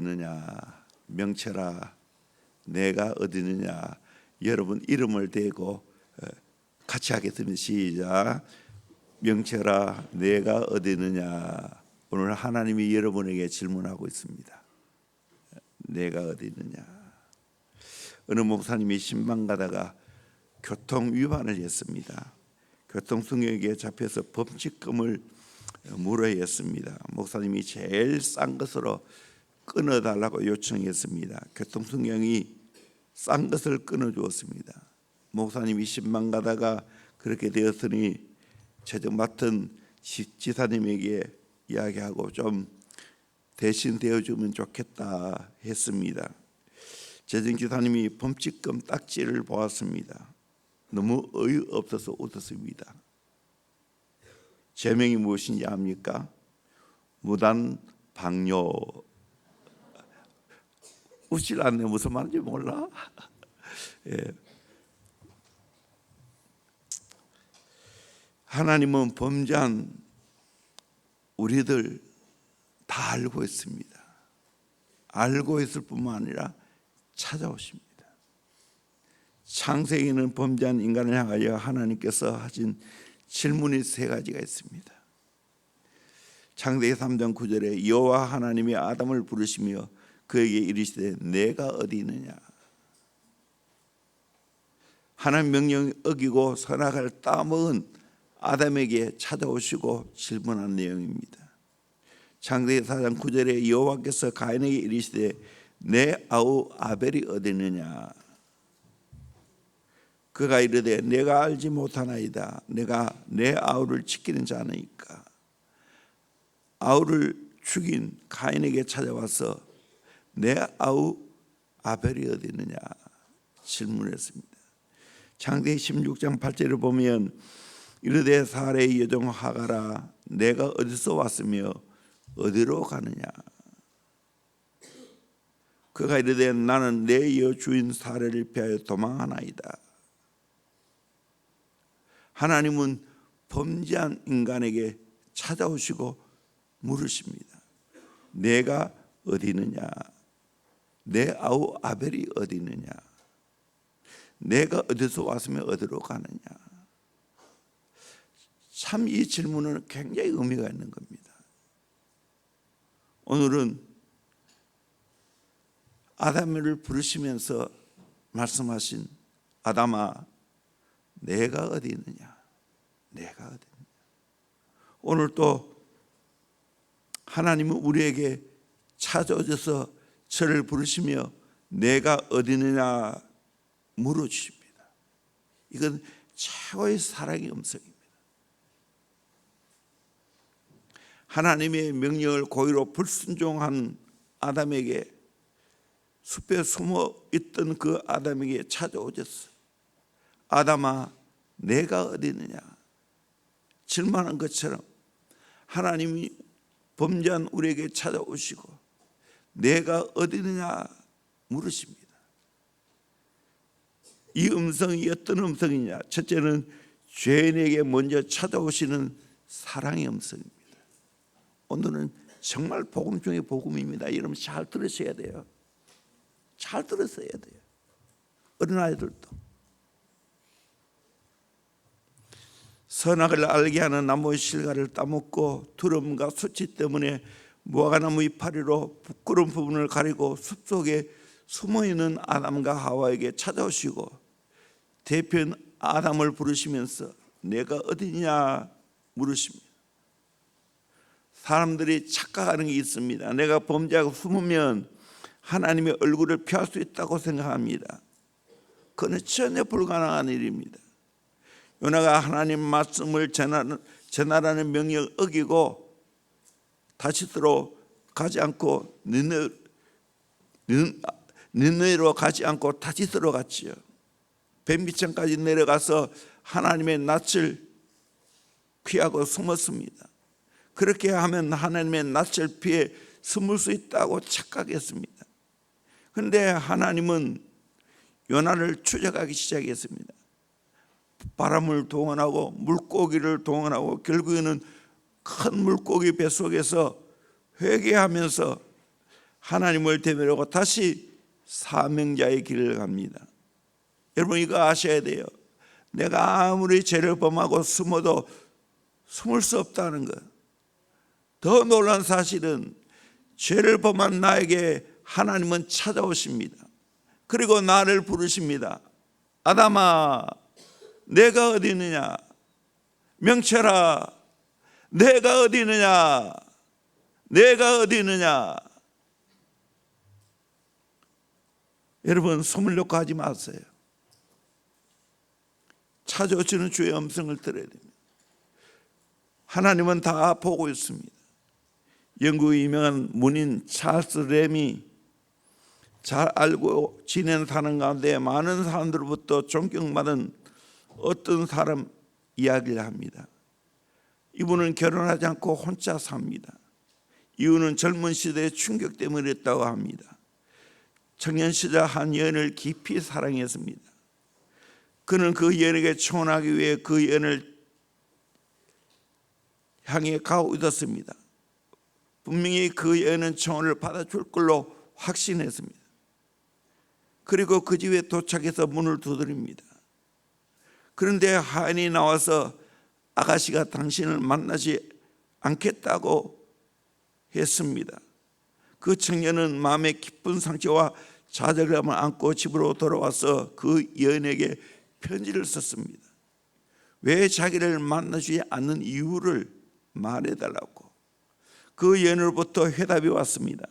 어디느냐, 명철아 내가 어디느냐. 여러분 이름을 대고 같이 하겠습니다. 시작. 명철아 내가 어디느냐. 오늘 하나님이 여러분에게 질문하고 있습니다. 내가 어디느냐. 어느 목사님이 신방 가다가 교통 위반을 했습니다. 교통수령에게 잡혀서 범칙금을 물어야 했습니다. 목사님이 제일 싼 것으로 끊어달라고 요청했습니다. 교통수령이 싼 것을 끊어주었습니다. 목사님이 신방 가다가 그렇게 되었으니 최저 맡은 지사님에게 이야기하고 좀 대신 되어주면 좋겠다 했습니다. 재정지사님이 범칙금 딱지를 보았습니다. 너무 어이없어서 웃었습니다. 제명이 무엇인지 압니까? 무단 방뇨. 웃질 않네. 무슨 말인지 몰라. 예. 하나님은 범죄한 우리들 다 알고 있습니다. 알고 있을 뿐만 아니라 찾아오십니다. 창세기는 범죄한 인간을 향하여 하나님께서 하신 질문이 세 가지가 있습니다. 창세기 3장 9절에 여호와 하나님이 아담을 부르시며 그에게 이르시되 내가 어디 있느냐. 하나님 명령 어기고 선악을 따먹은 아담에게 찾아오시고 질문한 내용입니다. 창세기 4장 9절에 여호와께서 가인에게 이르시되 내 아우 아벨이 어디 있느냐. 그가 이르되 내가 알지 못하나이다. 내가 내 아우를 지키는 자니까. 아우를 죽인 가인에게 찾아와서 내 아우 아벨이 어디 있느냐 질문했습니다. 창세기 16장 8절을 보면 이르되 사레의 여종 하가라 내가 어디서 왔으며 어디로 가느냐. 그가 이르되 나는 내 여주인 사레를 피하여 도망하나이다. 하나님은 범죄한 인간에게 찾아오시고 물으십니다. 내가 어디 있느냐. 내 아우 아벨이 어디 있느냐. 내가 어디서 왔으며 어디로 가느냐. 참 이 질문은 굉장히 의미가 있는 겁니다. 오늘은 아담을 부르시면서 말씀하신 아담아 내가 어디 있느냐. 내가 어디 있느냐. 오늘 또 하나님은 우리에게 찾아오셔서 저를 부르시며 내가 어디 있느냐 물어주십니다. 이건 최고의 사랑의 음성입니다. 하나님의 명령을 고의로 불순종한 아담에게 숲에 숨어 있던 그 아담에게 찾아오셨어. 아담아 내가 어디 있느냐 질문한 것처럼 하나님이 범죄한 우리에게 찾아오시고 내가 어디 있느냐 물으십니다. 이 음성이 어떤 음성이냐. 첫째는 죄인에게 먼저 찾아오시는 사랑의 음성입니다. 오늘은 정말 복음 중에 복음입니다. 여러분 잘 들으셔야 돼요. 잘 들으셔야 돼요. 어린아이들도. 선악을 알게 하는 나무의 실과를 따먹고 두름과 수치 때문에 무화과나무 이파리로 부끄러운 부분을 가리고 숲속에 숨어있는 아담과 하와에게 찾아오시고 대표인 아담을 부르시면서 내가 어디냐 물으십니다. 사람들이 착각하는 게 있습니다. 내가 범죄하고 숨으면 하나님의 얼굴을 피할 수 있다고 생각합니다. 그건 전혀 불가능한 일입니다. 요나가 하나님 말씀을 전하라는 명령을 어기고 다시스로 가지 않고 니느웨로 가지 않고 다시스로 갔지요. 뱀비천까지 내려가서 하나님의 낯을 피하고 숨었습니다. 그렇게 하면 하나님의 낯을 피해 숨을 수 있다고 착각했습니다. 그런데 하나님은 요나를 추적하기 시작했습니다. 바람을 동원하고 물고기를 동원하고 결국에는 큰 물고기 뱃속에서 회개하면서 하나님을 대면하고 다시 사명자의 길을 갑니다. 여러분 이거 아셔야 돼요. 내가 아무리 죄를 범하고 숨어도 숨을 수 없다는 것. 더 놀라운 사실은 죄를 범한 나에게 하나님은 찾아오십니다. 그리고 나를 부르십니다. 아담아, 내가 어디 있느냐? 명철아, 내가 어디 있느냐? 내가 어디 있느냐? 여러분 숨을 놓고 하지 마세요. 찾아오시는 주의 음성을 들어야 됩니다. 하나님은 다 보고 있습니다. 영국의 유명한 문인 찰스 램이 잘 알고 지내는 가운데 많은 사람들로부터 존경받은 어떤 사람 이야기를 합니다. 이분은 결혼하지 않고 혼자 삽니다. 이유는 젊은 시대의 충격 때문이었다고 합니다. 청년 시절 한 여인을 깊이 사랑했습니다. 그는 그 여인에게 청혼하기 위해 그 여인을 향해 가고 있었습니다. 분명히 그 여인은 청혼을 받아줄 걸로 확신했습니다. 그리고 그 집에 도착해서 문을 두드립니다. 그런데 하인이 나와서 아가씨가 당신을 만나지 않겠다고 했습니다. 그 청년은 마음의 깊은 상처와 좌절감을 안고 집으로 돌아와서 그 여인에게 편지를 썼습니다. 왜 자기를 만나주지 않는 이유를 말해달라고. 그 여인으로부터 회답이 왔습니다.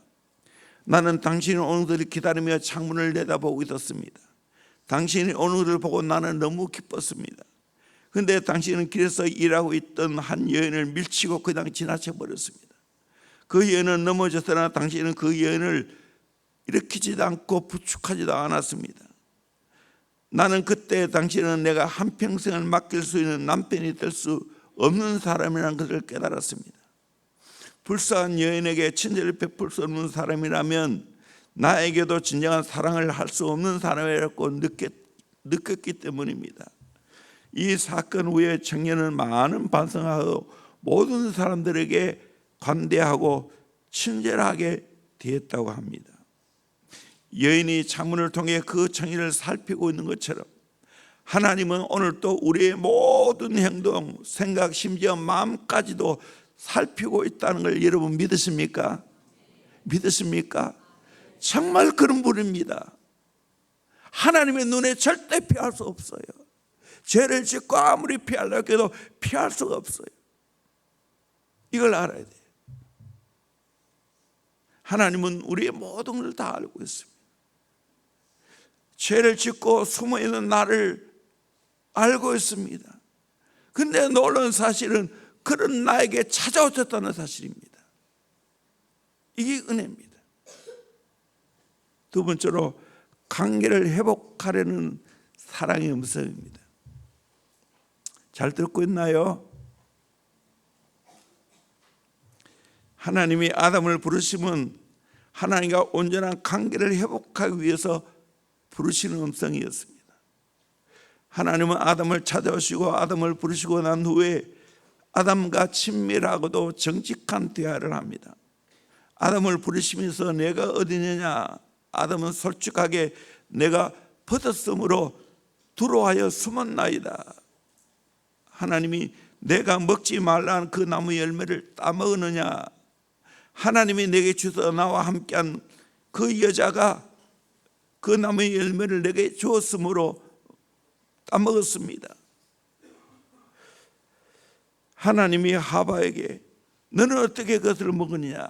나는 당신이 오는 것을 기다리며 창문을 내다보고 있었습니다. 당신이 오는 것을 보고 나는 너무 기뻤습니다. 그런데 당신은 길에서 일하고 있던 한 여인을 밀치고 그냥 지나쳐 버렸습니다. 그 여인은 넘어졌으나 당신은 그 여인을 일으키지도 않고 부축하지도 않았습니다. 나는 그때 당신은 내가 한평생을 맡길 수 있는 남편이 될 수 없는 사람이라는 것을 깨달았습니다. 불쌍한 여인에게 친절을 베풀 수 없는 사람이라면 나에게도 진정한 사랑을 할 수 없는 사람이라고 느꼈기 때문입니다. 이 사건 후에 청년은 많은 반성하고 모든 사람들에게 관대하고 친절하게 대했다고 합니다. 여인이 창문을 통해 그 청년을 살피고 있는 것처럼 하나님은 오늘 또 우리의 모든 행동, 생각, 심지어 마음까지도 살피고 있다는 걸 여러분 믿으십니까? 믿으십니까? 정말 그런 분입니다. 하나님의 눈에 절대 피할 수 없어요. 죄를 짓고 아무리 피하려고 해도 피할 수가 없어요. 이걸 알아야 돼요. 하나님은 우리의 모든 걸 다 알고 있습니다. 죄를 짓고 숨어있는 나를 알고 있습니다. 그런데 놀라운 사실은 그런 나에게 찾아오셨다는 사실입니다. 이게 은혜입니다. 두 번째로 관계를 회복하려는 사랑의 음성입니다. 잘 듣고 있나요? 하나님이 아담을 부르심은 하나님과 온전한 관계를 회복하기 위해서 부르시는 음성이었습니다. 하나님은 아담을 찾아오시고 아담을 부르시고 난 후에 아담과 친밀하고도 정직한 대화를 합니다. 아담을 부르시면서 내가 어디느냐? 아담은 솔직하게 내가 버렸으므로 두려워하여 숨었나이다. 하나님이 내가 먹지 말라는 그 나무 열매를 따먹었느냐? 하나님이 내게 주셔서 나와 함께한 그 여자가 그 나무의 열매를 내게 주었으므로 따먹었습니다. 하나님이 하바에게 너는 어떻게 그것을 먹느냐?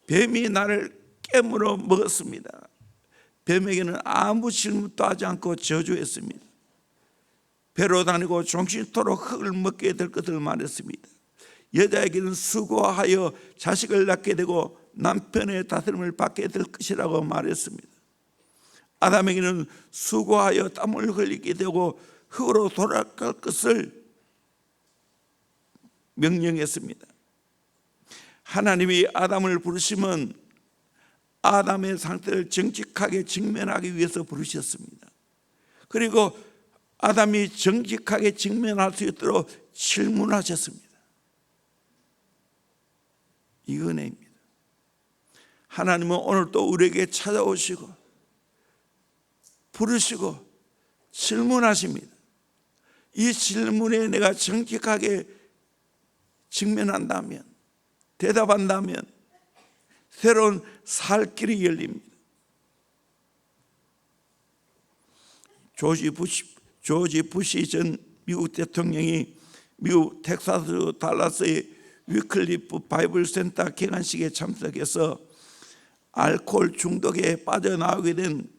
뱀이 나를 깨물어 먹었습니다. 뱀에게는 아무 질문도 하지 않고 저주했습니다. 배로 다니고 종신토록 흙을 먹게 될 것을 말했습니다. 여자에게는 수고하여 자식을 낳게 되고 남편의 다스림을 받게 될 것이라고 말했습니다. 아담에게는 수고하여 땀을 흘리게 되고 흙으로 돌아갈 것을 명령했습니다. 하나님이 아담을 부르시면 아담의 상태를 정직하게 직면하기 위해서 부르셨습니다. 그리고 아담이 정직하게 직면할 수 있도록 질문하셨습니다. 이 은혜입니다. 하나님은 오늘 또 우리에게 찾아오시고 부르시고 질문하십니다. 이 질문에 내가 정직하게 직면한다면, 대답한다면 새로운 살 길이 열립니다. 조지 부시 전 미국 대통령이 미국 텍사스 달라스의 위클리프 바이블 센터 개관식에 참석해서 알코올 중독에 빠져나오게 된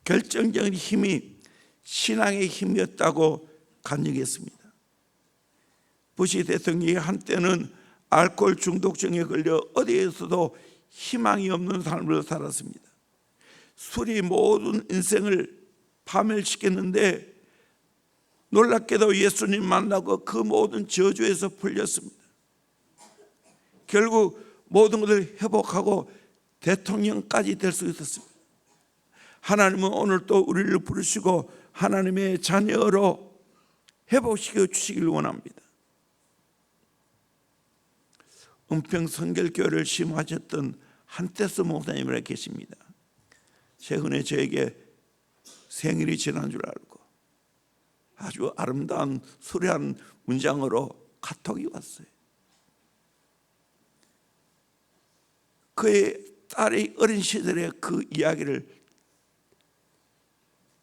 결정적인 힘이 신앙의 힘이었다고 간증했습니다. 부시 대통령이 한때는 알코올 중독증에 걸려 어디에서도 희망이 없는 삶을 살았습니다. 술이 모든 인생을 파멸시켰는데 놀랍게도 예수님 만나고 그 모든 저주에서 풀렸습니다. 결국 모든 것을 회복하고 대통령까지 될 수 있었습니다. 하나님은 오늘 또 우리를 부르시고 하나님의 자녀로 회복시켜 주시길 원합니다. 은평성결교회를 심화하셨던 한태스 목사님이라 계십니다. 최근에 저에게 생일이 지난 줄 알고 아주 아름다운 수려한 문장으로 카톡이 왔어요. 그의 딸이 어린 시절에 그 이야기를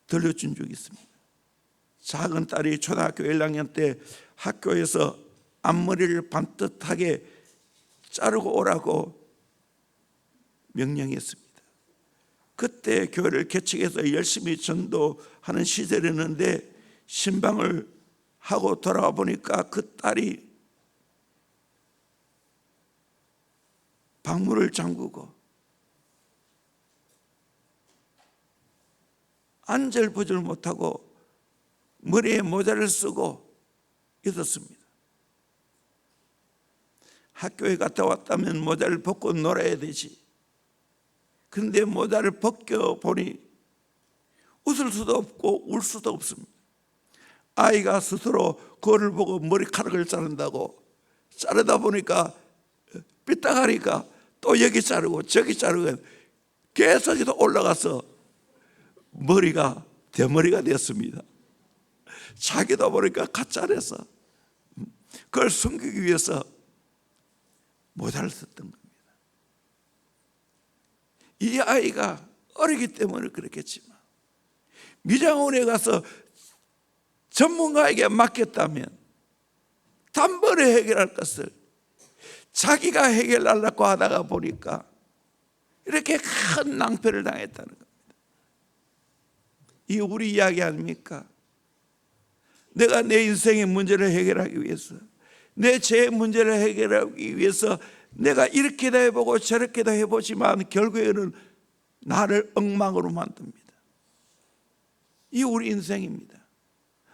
들려준 적이 있습니다. 작은 딸이 초등학교 1학년 때 학교에서 앞머리를 반듯하게 자르고 오라고 명령했습니다. 그때 교회를 개척해서 열심히 전도하는 시절이었는데 신방을 하고 돌아와 보니까 그 딸이 방문을 잠그고 안절부절 못하고 머리에 모자를 쓰고 있었습니다. 학교에 갔다 왔다면 모자를 벗고 놀아야 되지. 그런데 모자를 벗겨 보니 웃을 수도 없고 울 수도 없습니다. 아이가 스스로 그거를 보고 머리카락을 자른다고 자르다 보니까 삐딱하니까 또 여기 자르고 저기 자르고 계속해서 올라가서 머리가 대머리가 됐습니다. 자기도 보니까 가짜라서 그걸 숨기기 위해서 모자를 썼던 겁니다. 이 아이가 어리기 때문에 그렇겠지만 미장원에 가서 전문가에게 맡겼다면 단번에 해결할 것을 자기가 해결하려고 하다가 보니까 이렇게 큰 낭패를 당했다는 겁니다. 이게 우리 이야기 아닙니까? 내가 내 인생의 문제를 해결하기 위해서, 내 죄의 문제를 해결하기 위해서 내가 이렇게도 해보고 저렇게도 해보지만 결국에는 나를 엉망으로 만듭니다. 이 우리 인생입니다.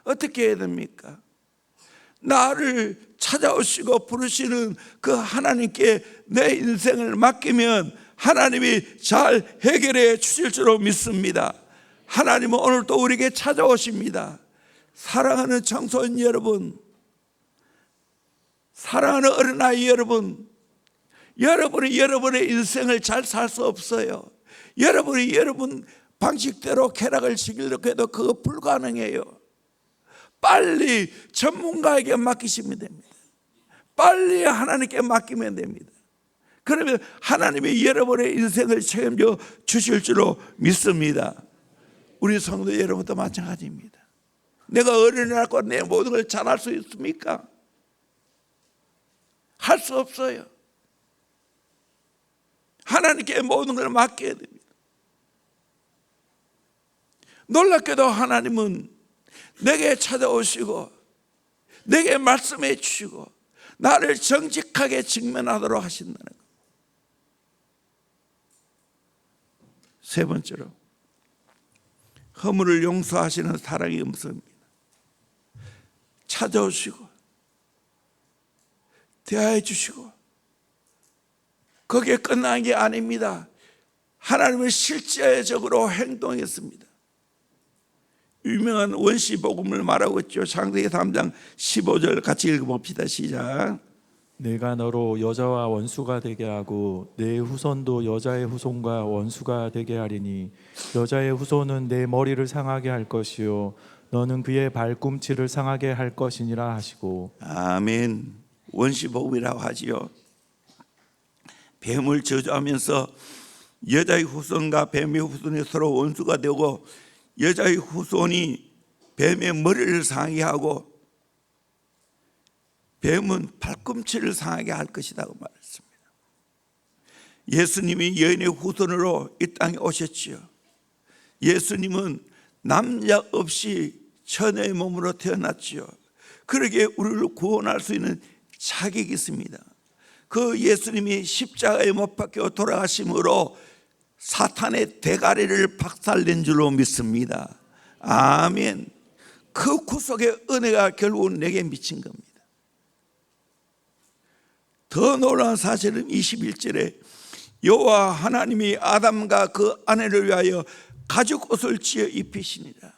어떻게 해야 됩니까? 나를 찾아오시고 부르시는 그 하나님께 내 인생을 맡기면 하나님이 잘 해결해 주실 줄로 믿습니다. 하나님은 오늘 또 우리에게 찾아오십니다. 사랑하는 청소년 여러분, 사랑하는 어린아이 여러분, 여러분이 여러분의 인생을 잘 살 수 없어요. 여러분이 여러분 방식대로 쾌락을 즐기려고 해도 그거 불가능해요. 빨리 전문가에게 맡기시면 됩니다. 빨리 하나님께 맡기면 됩니다. 그러면 하나님이 여러분의 인생을 책임져 주실 줄로 믿습니다. 우리 성도 여러분도 마찬가지입니다. 내가 어린애라고 내 모든 걸 잘할 수 있습니까? 할 수 없어요. 하나님께 모든 걸 맡겨야 됩니다. 놀랍게도 하나님은 내게 찾아오시고 내게 말씀해 주시고 나를 정직하게 직면하도록 하신다는 것. 세 번째로 허물을 용서하시는 사랑의 음성입니다. 찾아오시고 대하여 주시고 거기에 끝난 게 아닙니다. 하나님은 실제적으로 행동했습니다. 유명한 원시복음을 말하고 있죠. 창세기 3장 15절 같이 읽어봅시다. 시작. 내가 너로 여자와 원수가 되게 하고 내 후손도 여자의 후손과 원수가 되게 하리니 여자의 후손은 내 머리를 상하게 할 것이요 너는 그의 발꿈치를 상하게 할 것이니라 하시고. 아멘. 원시복음이라고 하지요. 뱀을 저주하면서 여자의 후손과 뱀의 후손이 서로 원수가 되고 여자의 후손이 뱀의 머리를 상하게 하고 뱀은 발꿈치를 상하게 할 것이라고 말했습니다. 예수님이 여인의 후손으로 이 땅에 오셨지요. 예수님은 남자 없이 처녀의 몸으로 태어났지요. 그러기에 우리를 구원할 수 있는 자격이 있습니다. 그 예수님이 십자가에 못 박혀 돌아가심으로 사탄의 대가리를 박살낸 줄로 믿습니다. 아멘. 그 구속의 은혜가 결국은 내게 미친 겁니다. 더 놀라운 사실은 21절에 여호와 하나님이 아담과 그 아내를 위하여 가죽 옷을 지어 입히시니라.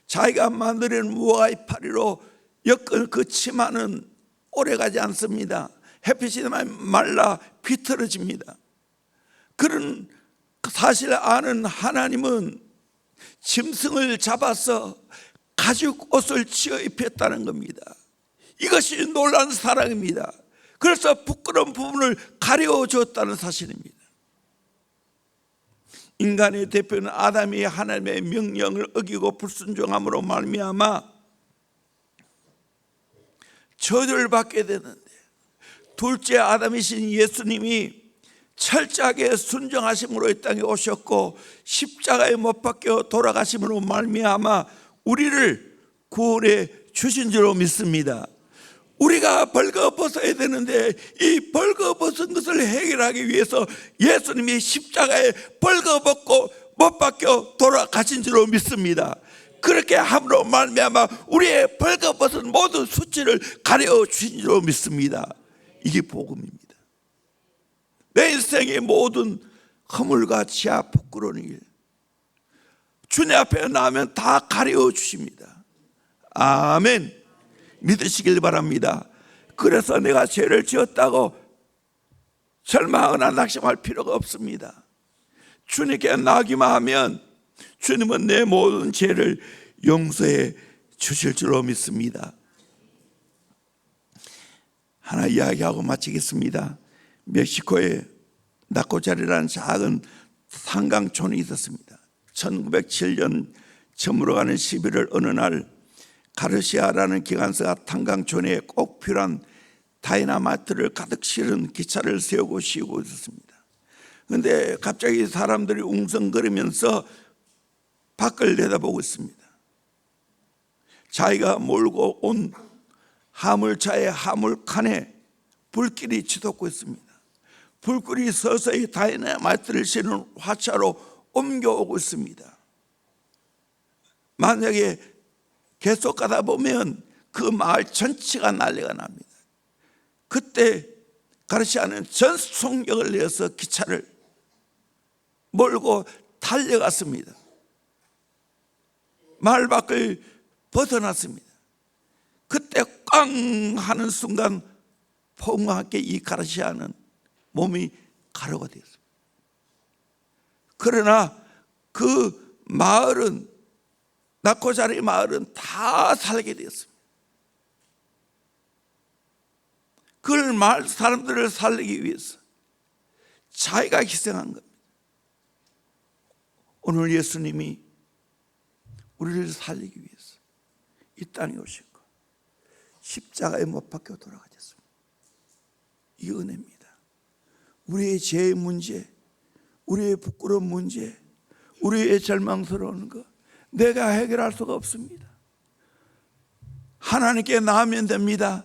자기가 만들어낸 무화과 이파리로 엮은 그 치마는 오래가지 않습니다. 햇빛이 말라 비틀어집니다. 그런 사실을 아는 하나님은 짐승을 잡아서 가죽 옷을 지어 입혔다는 겁니다. 이것이 놀라운 사랑입니다. 그래서 부끄러운 부분을 가려줬다는 사실입니다. 인간의 대표는 아담이 하나님의 명령을 어기고 불순종함으로 말미암아 저주를 받게 되는데, 둘째 아담이신 예수님이 철저하게 순종하심으로 이 땅에 오셨고 십자가에 못 박혀 돌아가심으로 말미암아 우리를 구원해 주신 줄로 믿습니다. 우리가 벌거벗어야 되는데 이 벌거벗은 것을 해결하기 위해서 예수님이 십자가에 벌거벗고 못 박혀 돌아가신 줄로 믿습니다. 그렇게 함으로 말미암아 우리의 벌거벗은 모든 수치를 가려 주신 줄로 믿습니다. 이게 복음입니다. 내 인생의 모든 허물과 지하 부끄러운 일 주님 앞에 나오면 다 가려 주십니다. 아멘. 믿으시길 바랍니다. 그래서 내가 죄를 지었다고 절망하거나 낙심할 필요가 없습니다. 주님께 나기만 하면 주님은 내 모든 죄를 용서해 주실 줄로 믿습니다. 하나 이야기하고 마치겠습니다. 멕시코에 나코자리라는 작은 산강촌이 있었습니다. 1907년 저물어가는 11월 어느 날 가르시아라는 기관사가 탄강촌에 꼭 필요한 다이나마이트를 가득 실은 기차를 세우고 쉬고 있었습니다. 그런데 갑자기 사람들이 웅성거리면서 밖을 내다보고 있습니다. 자기가 몰고 온 화물차의 화물칸에 불길이 치솟고 있습니다. 불길이 서서히 다이나마이트를 실은 화차로 옮겨오고 있습니다. 만약에 계속 가다 보면 그 마을 전체가 난리가 납니다. 그때 가르시아는 전속력을 내어서 기차를 몰고 달려갔습니다. 마을 밖을 벗어났습니다. 그때 꽝 하는 순간 폭우와 함께 이 가르시아는 몸이 가루가 되었습니다. 그러나 그 마을은 나코자리 마을은 다 살게 되었습니다. 그 마을 사람들을 살리기 위해서 자기가 희생한 겁니다. 오늘 예수님이 우리를 살리기 위해서 이 땅에 오셨고 십자가에 못 박혀 돌아가셨습니다. 이 은혜입니다. 우리의 죄의 문제, 우리의 부끄러운 문제, 우리의 절망스러운 것 내가 해결할 수가 없습니다. 하나님께 나아가면 됩니다.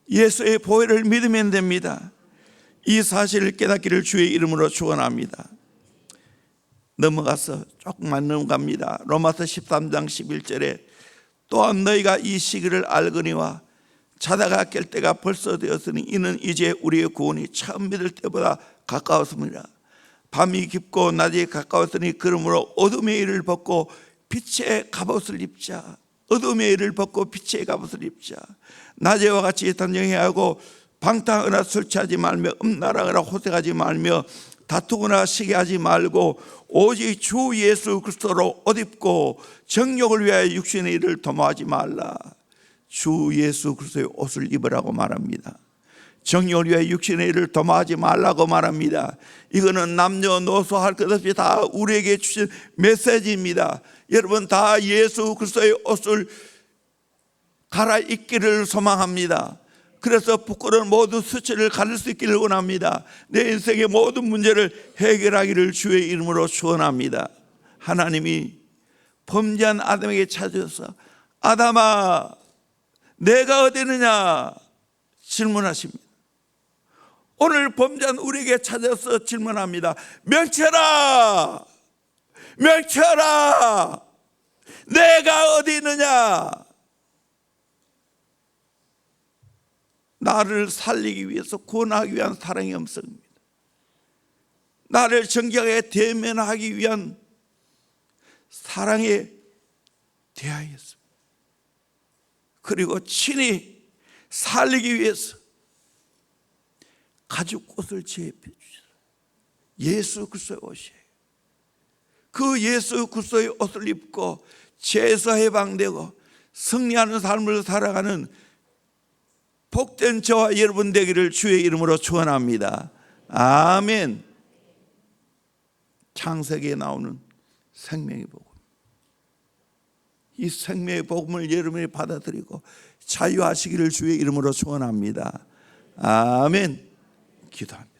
예수의 보혈을 믿으면 됩니다. 이 사실을 깨닫기를 주의 이름으로 축원합니다. 넘어가서 조금만 넘어갑니다. 로마서 13장 11절에 또한 너희가 이 시기를 알거니와 자다가 깰 때가 벌써 되었으니 이는 이제 우리의 구원이 처음 믿을 때보다 가까웠습니다. 밤이 깊고 낮이 가까웠으니 그러므로 어둠의 일을 벗고 빛의 갑옷을 입자. 어둠의 일을 벗고 빛의 갑옷을 입자. 낮에와 같이 단정해야 하고 방탕하거나 설치하지 말며 음란하거나 호색하지 말며 다투거나 시기하지 말고 오직 주 예수 그리스도로 옷 입고 정욕을 위하여 육신의 일을 도모하지 말라. 주 예수 그리스도의 옷을 입으라고 말합니다. 정욕을 위하여 육신의 일을 도모하지 말라고 말합니다. 이거는 남녀노소 할 것 없이 다 우리에게 주신 메시지입니다. 여러분 다 예수 그리스도의 옷을 갈아입기를 소망합니다. 그래서 부끄러운 모든 수치를 가릴 수 있기를 원합니다. 내 인생의 모든 문제를 해결하기를 주의 이름으로 축원합니다. 하나님이 범죄한 아담에게 찾아서 아담아 내가 어디 있느냐 질문하십니다. 오늘 범죄한 우리에게 찾아서 질문합니다. 명철아 명철아 내가 어디 있느냐. 나를 살리기 위해서 구원하기 위한 사랑의 음성입니다. 나를 정결하게 대면하기 위한 사랑의 대하였습니다. 그리고 친히 살리기 위해서 가죽옷을 제입해 주시라. 예수 그리스도의 옷이에요. 그 예수 그리스도의 옷을 입고 죄에서 해방되고 승리하는 삶을 살아가는 복된 저와 여러분 되기를 주의 이름으로 축원합니다. 아멘. 창세기에 나오는 생명의 복음, 이 생명의 복음을 여러분이 받아들이고 자유하시기를 주의 이름으로 축원합니다. 아멘. 기도합니다.